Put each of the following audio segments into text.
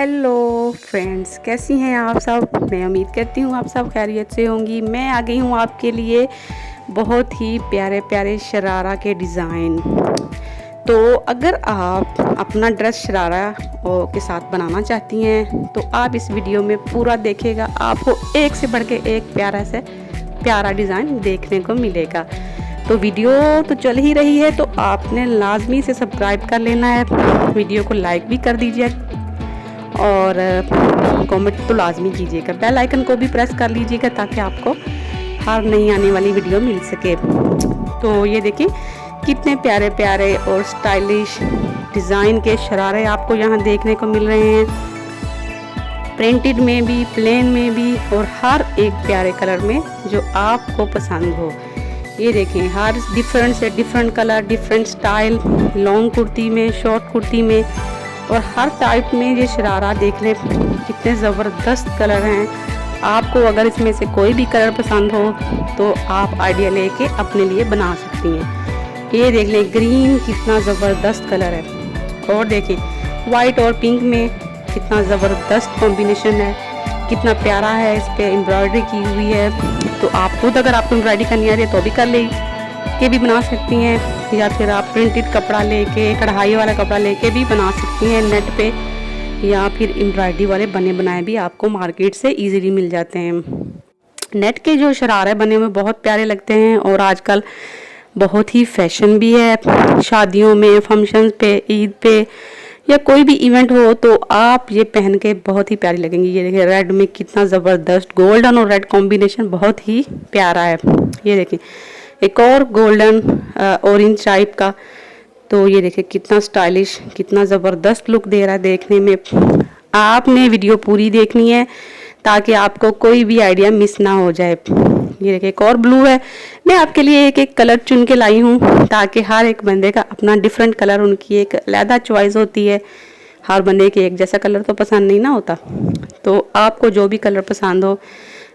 Hello friends, कैसी हैं आप सब। मैं उम्मीद करती हूँ आप सब खैरियत से होंगी। मैं आ गई हूँ आपके लिए बहुत ही प्यारे प्यारे शरारा के डिज़ाइन। तो अगर आप अपना ड्रेस शरारा के साथ बनाना चाहती हैं तो आप इस वीडियो में पूरा देखिएगा। आपको एक से बढ़ के एक प्यारा डिज़ाइन देखने को मिलेगा। तो वीडियो तो चल ही रही है तो आपने लाजमी से सब्सक्राइब कर लेना है, वीडियो को लाइक भी कर दीजिए और कमेंट तो लाजमी कीजिएगा। बेल आइकन को भी प्रेस कर लीजिएगा ताकि आपको हर नई आने वाली वीडियो मिल सके। तो ये देखिए कितने प्यारे प्यारे और स्टाइलिश डिज़ाइन के शरारे आपको यहाँ देखने को मिल रहे हैं, प्रिंटेड में भी, प्लेन में भी और हर एक प्यारे कलर में जो आपको पसंद हो। ये देखें हर डिफरेंट से different colour, different style, long kurti में, शॉर्ट कुर्ती में और हर टाइप में ये शरारा देख लें कितने ज़बरदस्त कलर हैं। आपको अगर इसमें से कोई भी कलर पसंद हो तो आप आइडिया लेके अपने लिए बना सकती हैं। ये देख लें ग्रीन कितना ज़बरदस्त कलर है और देखें वाइट और पिंक में कितना ज़बरदस्त कॉम्बिनेशन है, कितना प्यारा है। इस पर एम्ब्रॉयडरी की हुई है। तो आप खुद अगर आपको एम्ब्रॉयडरी करनी आ रही है तो भी कर ले के भी बना सकती हैं, या फिर आप प्रिंटेड कपड़ा लेके, कढ़ाई वाला कपड़ा लेके भी बना सकती हैं नेट पे, या फिर एम्ब्रॉयडरी वाले बने बनाए भी आपको मार्केट से इजीली मिल जाते हैं। नेट के जो शरारे बने हुए बहुत प्यारे लगते हैं और आजकल बहुत ही फैशन भी है। शादियों में, फंक्शंस पे, ईद पे या कोई भी इवेंट हो तो आप ये पहन के बहुत ही प्यारी लगेंगी। ये देखिए रेड में कितना ज़बरदस्त गोल्डन और रेड कॉम्बिनेशन बहुत ही प्यारा है। ये देखिए एक और गोल्डन ऑरेंज टाइप का। तो ये देखिए कितना स्टाइलिश, कितना ज़बरदस्त लुक दे रहा है देखने में। आपने वीडियो पूरी देखनी है ताकि आपको कोई भी आइडिया मिस ना हो जाए। ये देखिए एक और ब्लू है। मैं आपके लिए एक एक कलर चुन के लाई हूँ ताकि हर एक बंदे का अपना डिफरेंट कलर, उनकी एक अलग चॉइस होती है। हर बंदे के एक जैसा कलर तो पसंद नहीं ना होता। तो आपको जो भी कलर पसंद हो,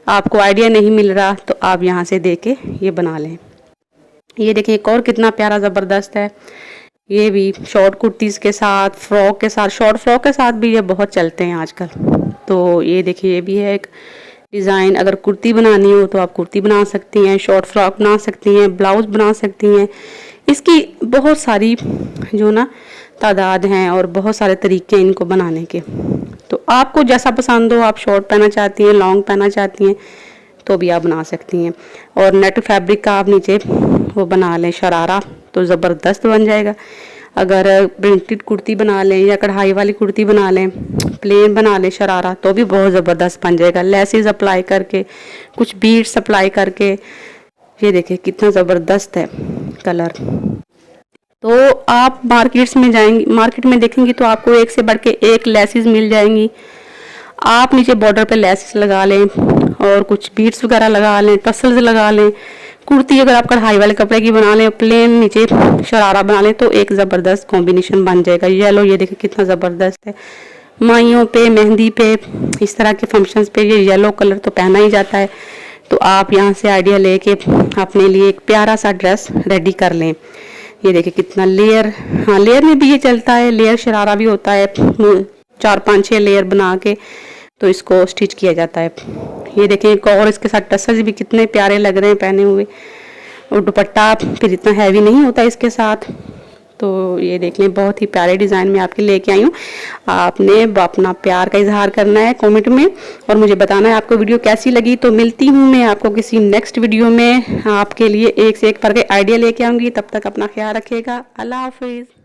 आपको आइडिया नहीं मिल रहा तो आप यहाँ से देख के ये बना लें। ये देखिए एक और कितना प्यारा ज़बरदस्त है। ये भी शॉर्ट कुर्तीज़ के साथ, फ्रॉक के साथ, शॉर्ट फ्रॉक के साथ भी ये बहुत चलते हैं आजकल। तो ये देखिए ये भी है एक डिज़ाइन। अगर कुर्ती बनानी हो तो आप कुर्ती बना सकती हैं, शॉर्ट फ्रॉक बना सकती हैं, ब्लाउज़ बना सकती हैं। इसकी बहुत सारी जो ना तादाद हैं और बहुत सारे तरीके हैं इनको बनाने के। तो आपको जैसा पसंद हो, आप शॉर्ट पहनना चाहती हैं, लॉन्ग पहनना चाहती हैं तो भी आप बना सकती हैं। और नेट फैब्रिक का आप नीचे वो बना लें शरारा तो ज़बरदस्त बन जाएगा। अगर प्रिंटेड कुर्ती बना लें या कढ़ाई वाली कुर्ती बना लें, प्लेन बना लें शरारा तो भी बहुत ज़बरदस्त बन जाएगा। लेसेस अप्लाई करके, कुछ बीड्स अप्लाई करके। ये देखिए कितना ज़बरदस्त है कलर। तो आप मार्केट्स में जाएंगी, मार्केट में देखेंगी तो आपको एक से बढ़ के एक लेसेस मिल जाएंगी। आप नीचे बॉर्डर पे लेसेस लगा लें और कुछ बीड्स वगैरह लगा लें, टसल्स लगा लें। कुर्ती अगर आप कढ़ाई वाले कपड़े की बना लें, प्लेन नीचे शरारा बना लें तो एक ज़बरदस्त कॉम्बिनेशन बन जाएगा। येलो ये देखिए कितना ज़बरदस्त है। माइयों पे, मेहंदी पे, इस तरह के फंक्शंस पे ये येलो कलर तो पहना ही जाता है। तो आप यहाँ से आइडिया लेके अपने लिए एक प्यारा सा ड्रेस रेडी कर लें। ये देखिए कितना लेयर, हाँ लेयर में भी ये चलता है, लेयर शरारा भी होता है। 4-5-6 लेयर बना के तो इसको स्टिच किया जाता है। ये देखें एक और इसके साथ टसल्स भी कितने प्यारे लग रहे हैं पहने हुए, और दुपट्टा फिर इतना हैवी नहीं होता इसके साथ। तो ये देख लें बहुत ही प्यारे डिज़ाइन में आपके लेके आई हूँ। आपने अपना प्यार का इजहार करना है कमेंट में और मुझे बताना है आपको वीडियो कैसी लगी। तो मिलती हूँ मैं आपको किसी नेक्स्ट वीडियो में, आपके लिए एक से एक पर के आइडिया लेके आऊँगी। तब तक अपना ख्याल रखिएगा। अल्लाह हाफिज़।